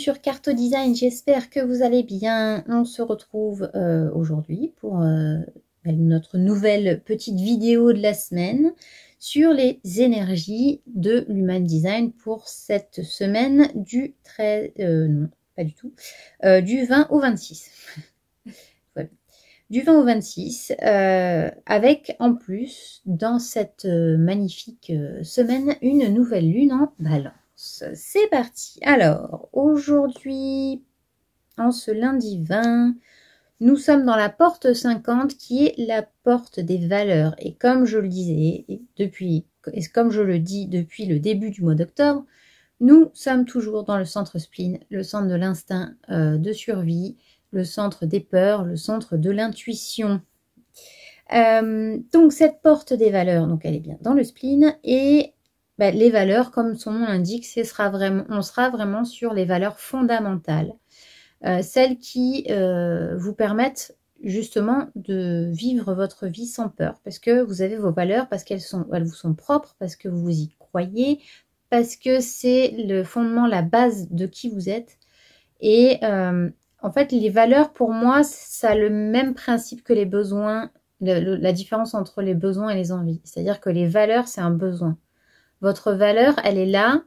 sur Carto Design, j'espère que vous allez bien. On se retrouve aujourd'hui pour notre nouvelle petite vidéo de la semaine sur les énergies de l'Human Design pour cette semaine du 13... non, pas du tout. Du 20 au 26. Voilà. Du 20 au 26, avec en plus, dans cette magnifique semaine, une nouvelle lune en Balance. C'est parti. Alors, aujourd'hui, en ce lundi 20, nous sommes dans la porte 50 qui est la porte des valeurs. Et comme je le disais, comme je le dis depuis le début du mois d'octobre, nous sommes toujours dans le centre spleen, le centre de l'instinct de survie, le centre des peurs, le centre de l'intuition. Donc cette porte des valeurs, donc elle est bien dans le spleen, et les valeurs, comme son nom l'indique, on sera vraiment sur les valeurs fondamentales, celles qui vous permettent justement de vivre votre vie sans peur, parce que vous avez vos valeurs, parce qu'elles vous sont propres, parce que vous y croyez, parce que c'est le fondement, la base de qui vous êtes. Et en fait, les valeurs, pour moi, ça a le même principe que les besoins, la différence entre les besoins et les envies. C'est-à-dire que les valeurs, c'est un besoin. Votre valeur, elle est là.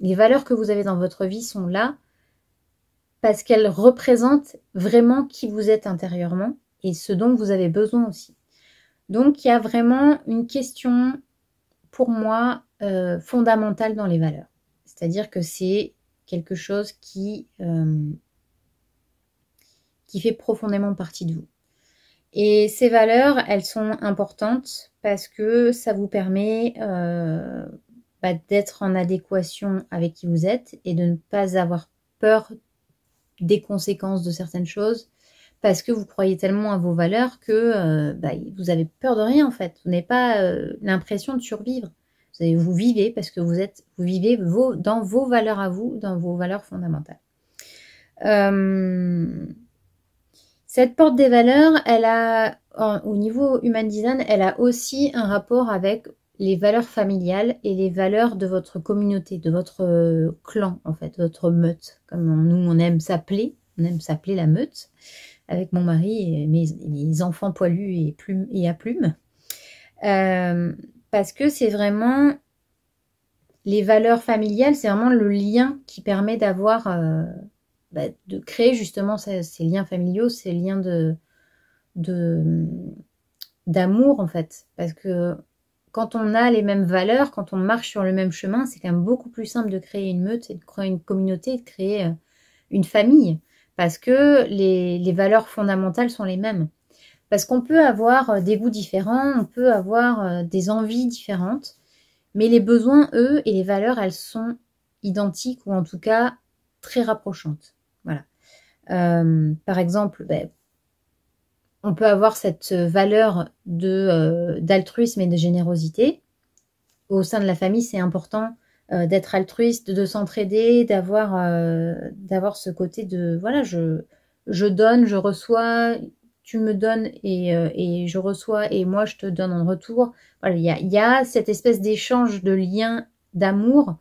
Les valeurs que vous avez dans votre vie sont là parce qu'elles représentent vraiment qui vous êtes intérieurement et ce dont vous avez besoin aussi. Donc, il y a vraiment une question, pour moi, fondamentale dans les valeurs. C'est-à-dire que c'est quelque chose qui fait profondément partie de vous. Et ces valeurs, elles sont importantes parce que ça vous permet d'être en adéquation avec qui vous êtes et de ne pas avoir peur des conséquences de certaines choses parce que vous croyez tellement à vos valeurs que vous avez peur de rien en fait. Vous n'avez pas l'impression de survivre. Vous vivez parce que vous vivez dans vos valeurs à vous, dans vos valeurs fondamentales. Cette porte des valeurs, elle a, au niveau Human Design, elle a aussi un rapport avec les valeurs familiales et les valeurs de votre communauté, de votre clan, en fait, votre meute, comme nous on aime s'appeler la meute, avec mon mari et mes enfants poilus et à plumes. Parce que c'est vraiment les valeurs familiales, c'est vraiment le lien qui permet d'avoir... de créer justement ces liens familiaux, ces liens d'amour en fait. Parce que quand on a les mêmes valeurs, quand on marche sur le même chemin, c'est quand même beaucoup plus simple de créer une meute, et de créer une communauté, de créer une famille. Parce que les valeurs fondamentales sont les mêmes. Parce qu'on peut avoir des goûts différents, on peut avoir des envies différentes, mais les besoins, eux, et les valeurs, elles sont identiques ou en tout cas très rapprochantes. Voilà. Par exemple, on peut avoir cette valeur d'altruisme et de générosité. Au sein de la famille, c'est important d'être altruiste, de s'entraider, d'avoir ce côté de voilà, je donne, je reçois, tu me donnes et je reçois et moi je te donne en retour. Voilà, il y a cette espèce d'échange de liens d'amour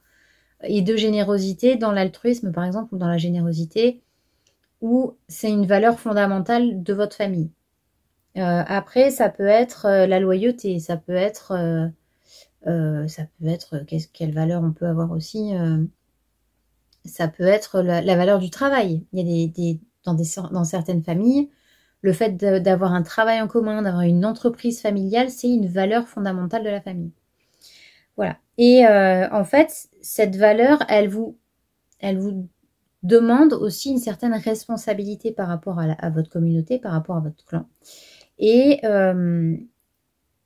et de générosité dans l'altruisme par exemple ou dans la générosité où c'est une valeur fondamentale de votre famille. Après, ça peut être la loyauté, ça peut être quelle valeur on peut avoir aussi, ça peut être la valeur du travail. Il y a dans certaines familles, le fait d'avoir un travail en commun, d'avoir une entreprise familiale, c'est une valeur fondamentale de la famille. Voilà. Et en fait, cette valeur, elle vous demande aussi une certaine responsabilité par rapport à votre communauté, par rapport à votre clan. Et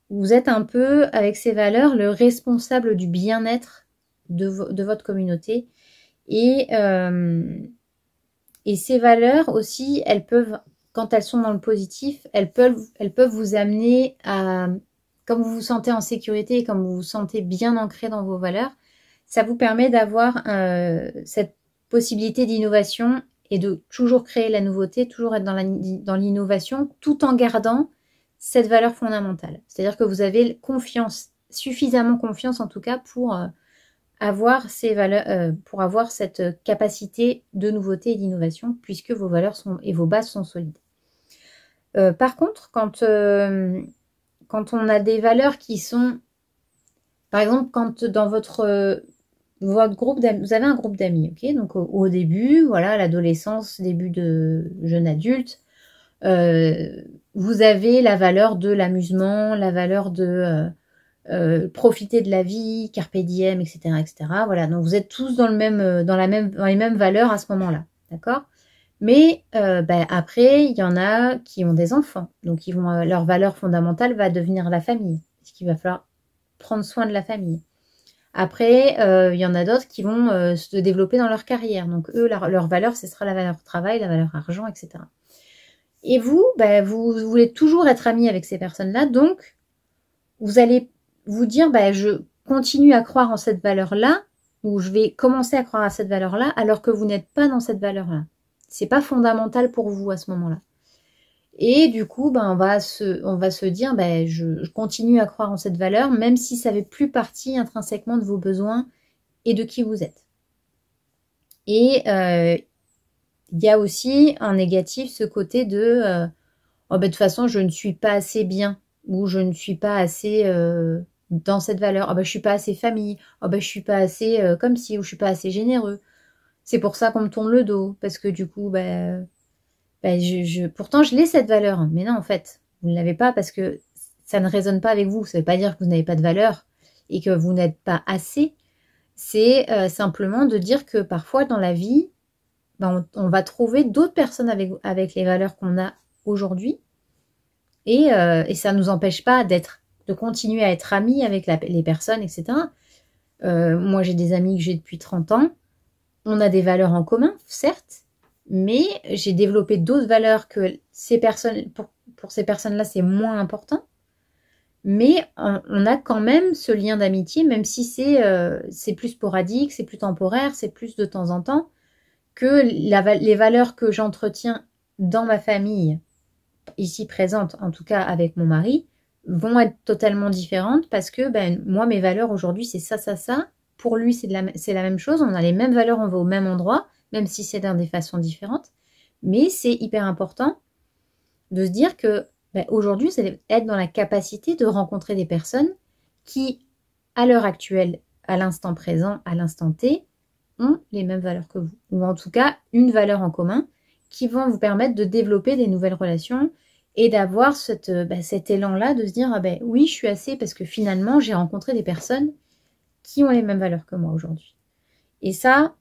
vous êtes un peu, avec ces valeurs, le responsable du bien-être de votre communauté. Et ces valeurs aussi, elles peuvent, quand elles sont dans le positif, elles peuvent vous amener à, comme vous vous sentez en sécurité et comme vous vous sentez bien ancré dans vos valeurs, ça vous permet d'avoir cette possibilité d'innovation et de toujours créer la nouveauté, toujours être dans l'innovation, tout en gardant cette valeur fondamentale. C'est-à-dire que vous avez confiance, suffisamment confiance en tout cas pour avoir ces valeurs, pour avoir cette capacité de nouveauté et d'innovation, puisque vos valeurs et vos bases sont solides. Par contre, quand on a des valeurs qui sont, par exemple, quand dans votre groupe d'amis, vous avez un groupe d'amis, ok, donc au début, voilà, l'adolescence, début de jeune adulte, vous avez la valeur de l'amusement, la valeur de profiter de la vie, carpe diem, etc., etc. Voilà, donc vous êtes tous dans les mêmes valeurs à ce moment-là, d'accord? Mais après, il y en a qui ont des enfants, donc leur valeur fondamentale va devenir la famille, parce qu'il va falloir prendre soin de la famille. Après, il y en a d'autres qui vont se développer dans leur carrière, donc eux, leur valeur, ce sera la valeur travail, la valeur argent, etc. Et vous, vous voulez toujours être ami avec ces personnes-là, donc vous allez vous dire, je continue à croire en cette valeur-là, ou je vais commencer à croire à cette valeur-là, alors que vous n'êtes pas dans cette valeur-là. C'est pas fondamental pour vous à ce moment-là. Et du coup, on va se dire, je continue à croire en cette valeur, même si ça ne fait plus partie intrinsèquement de vos besoins et de qui vous êtes. Et il y a aussi un négatif, ce côté de de toute façon, je ne suis pas assez bien, ou je ne suis pas assez dans cette valeur. Je suis pas assez famille, je suis pas assez comme ci, ou je suis pas assez généreux. C'est pour ça qu'on me tourne le dos, parce que du coup, pourtant je l'ai cette valeur, hein. Mais non, en fait, vous ne l'avez pas parce que ça ne résonne pas avec vous. Ça ne veut pas dire que vous n'avez pas de valeur et que vous n'êtes pas assez. C'est simplement de dire que parfois dans la vie, on va trouver d'autres personnes avec les valeurs qu'on a aujourd'hui, et ça ne nous empêche pas de continuer à être amis avec les personnes, etc. Moi, j'ai des amis que j'ai depuis 30 ans. On a des valeurs en commun, certes, mais j'ai développé d'autres valeurs que ces personnes. Pour ces personnes-là, c'est moins important. Mais on a quand même ce lien d'amitié, même si c'est plus sporadique, c'est plus temporaire, c'est plus de temps en temps, que les valeurs que j'entretiens dans ma famille, ici présente, en tout cas avec mon mari, vont être totalement différentes parce que moi, mes valeurs aujourd'hui, c'est ça, ça, ça. Pour lui, c'est la même chose. On a les mêmes valeurs, on va au même endroit, même si c'est dans des façons différentes. Mais c'est hyper important de se dire que aujourd'hui, vous allez être dans la capacité de rencontrer des personnes qui, à l'heure actuelle, à l'instant présent, à l'instant T, ont les mêmes valeurs que vous. Ou en tout cas, une valeur en commun qui vont vous permettre de développer des nouvelles relations et d'avoir cet élan-là de se dire oui, je suis assez parce que finalement, j'ai rencontré des personnes qui ont les mêmes valeurs que moi aujourd'hui. Et ça,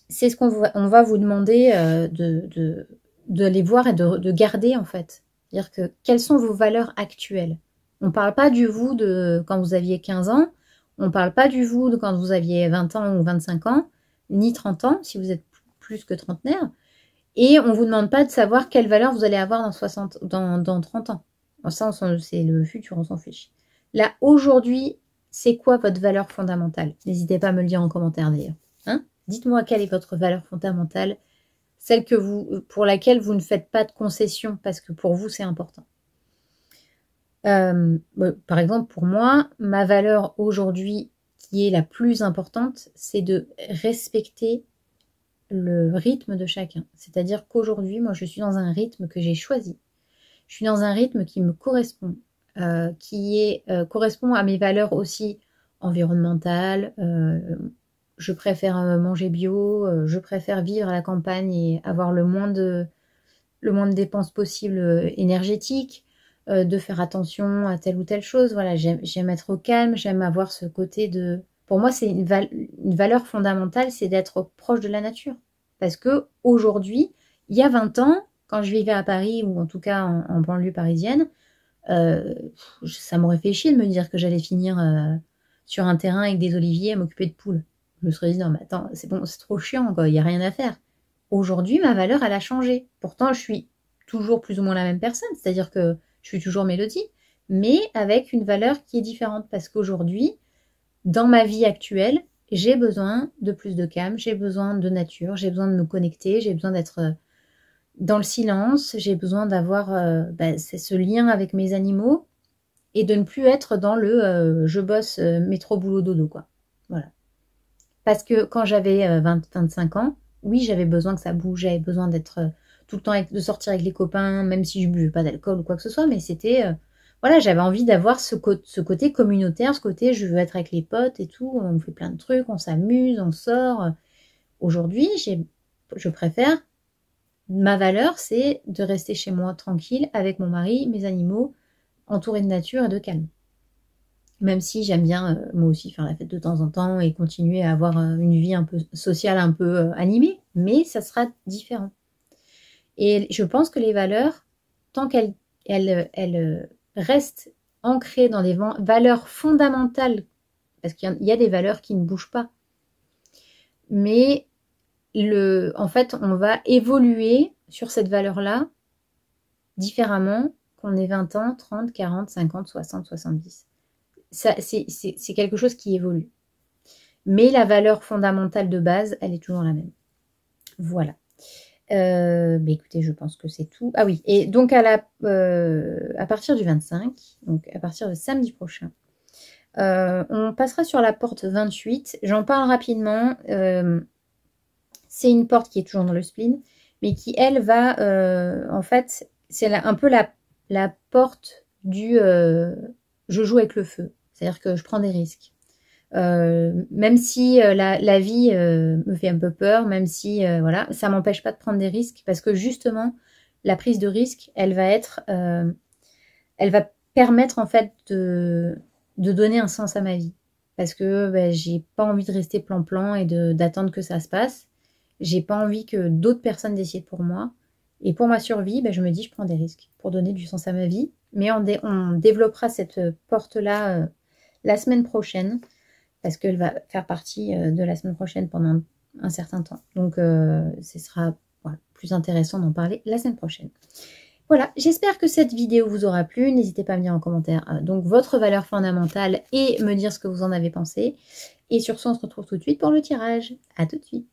c'est ce qu'on va vous demander de les voir et de garder en fait. C'est-à-dire que quelles sont vos valeurs actuelles. On ne parle pas du vous de quand vous aviez 15 ans, on ne parle pas du vous de quand vous aviez 20 ans ou 25 ans, ni 30 ans si vous êtes plus que trentenaire. Et on ne vous demande pas de savoir quelle valeur vous allez avoir dans 30 ans. Ça, c'est le futur, on s'en fiche. Là, aujourd'hui, c'est quoi votre valeur fondamentale? N'hésitez pas à me le dire en commentaire d'ailleurs. Hein? Dites-moi quelle est votre valeur fondamentale, celle pour laquelle vous ne faites pas de concession parce que pour vous, c'est important. Par exemple, pour moi, ma valeur aujourd'hui qui est la plus importante, c'est de respecter le rythme de chacun. C'est-à-dire qu'aujourd'hui, moi, je suis dans un rythme que j'ai choisi. Je suis dans un rythme qui me correspond, qui correspond à mes valeurs aussi environnementales. Je préfère manger bio, je préfère vivre à la campagne et avoir le moins de dépenses possibles énergétiques, de faire attention à telle ou telle chose. Voilà, j'aime être au calme, j'aime avoir ce côté de... Pour moi, c'est une valeur fondamentale, c'est d'être proche de la nature. Parce que aujourd'hui, il y a 20 ans, quand je vivais à Paris, ou en tout cas en banlieue parisienne, ça m'aurait fait chier de me dire que j'allais finir sur un terrain avec des oliviers à m'occuper de poules. Je me serais dit, non mais attends, c'est bon, c'est trop chiant, quoi, il n'y a rien à faire. Aujourd'hui, ma valeur, elle a changé. Pourtant, je suis toujours plus ou moins la même personne, c'est-à-dire que je suis toujours Mélodie, mais avec une valeur qui est différente. Parce qu'aujourd'hui, dans ma vie actuelle, j'ai besoin de plus de calme, j'ai besoin de nature, j'ai besoin de me connecter, j'ai besoin d'être dans le silence, j'ai besoin d'avoir c'est ce lien avec mes animaux et de ne plus être dans le je bosse métro boulot dodo, quoi. Voilà. Parce que quand j'avais 25 ans, oui, j'avais besoin que ça bouge, j'avais besoin d'être tout le temps, de sortir avec les copains, même si je buvais pas d'alcool ou quoi que ce soit, mais c'était, voilà, j'avais envie d'avoir ce côté communautaire, ce côté je veux être avec les potes et tout, on fait plein de trucs, on s'amuse, on sort. Aujourd'hui, je préfère, ma valeur, c'est de rester chez moi tranquille avec mon mari, mes animaux, entourée de nature et de calme. Même si j'aime bien, moi aussi, faire la fête de temps en temps et continuer à avoir une vie un peu sociale, un peu animée, mais ça sera différent. Et je pense que les valeurs, tant qu'elles restent ancrées dans des valeurs fondamentales, parce qu'il y a des valeurs qui ne bougent pas, mais en fait, on va évoluer sur cette valeur-là différemment qu'on ait 20 ans, 30, 40, 50, 60, 70. C'est quelque chose qui évolue. Mais la valeur fondamentale de base, elle est toujours la même. Voilà. Écoutez, je pense que c'est tout. Ah oui, et donc à partir du 25, donc à partir de samedi prochain, on passera sur la porte 28. J'en parle rapidement. C'est une porte qui est toujours dans le spleen, mais qui, elle, va... en fait, c'est un peu la porte du... je joue avec le feu. C'est-à-dire que je prends des risques. Même si la vie me fait un peu peur, même si voilà, ça m'empêche pas de prendre des risques, parce que justement la prise de risque, elle va permettre en fait de donner un sens à ma vie, parce que j'ai pas envie de rester plan-plan et d'attendre que ça se passe. J'ai pas envie que d'autres personnes décident pour moi, et pour ma survie, je me dis je prends des risques pour donner du sens à ma vie. Mais on développera cette porte là la semaine prochaine, parce qu'elle va faire partie de la semaine prochaine pendant un certain temps. Donc, ce sera plus intéressant d'en parler la semaine prochaine. Voilà, j'espère que cette vidéo vous aura plu. N'hésitez pas à me dire en commentaire donc votre valeur fondamentale et me dire ce que vous en avez pensé. Et sur ce, on se retrouve tout de suite pour le tirage. À tout de suite.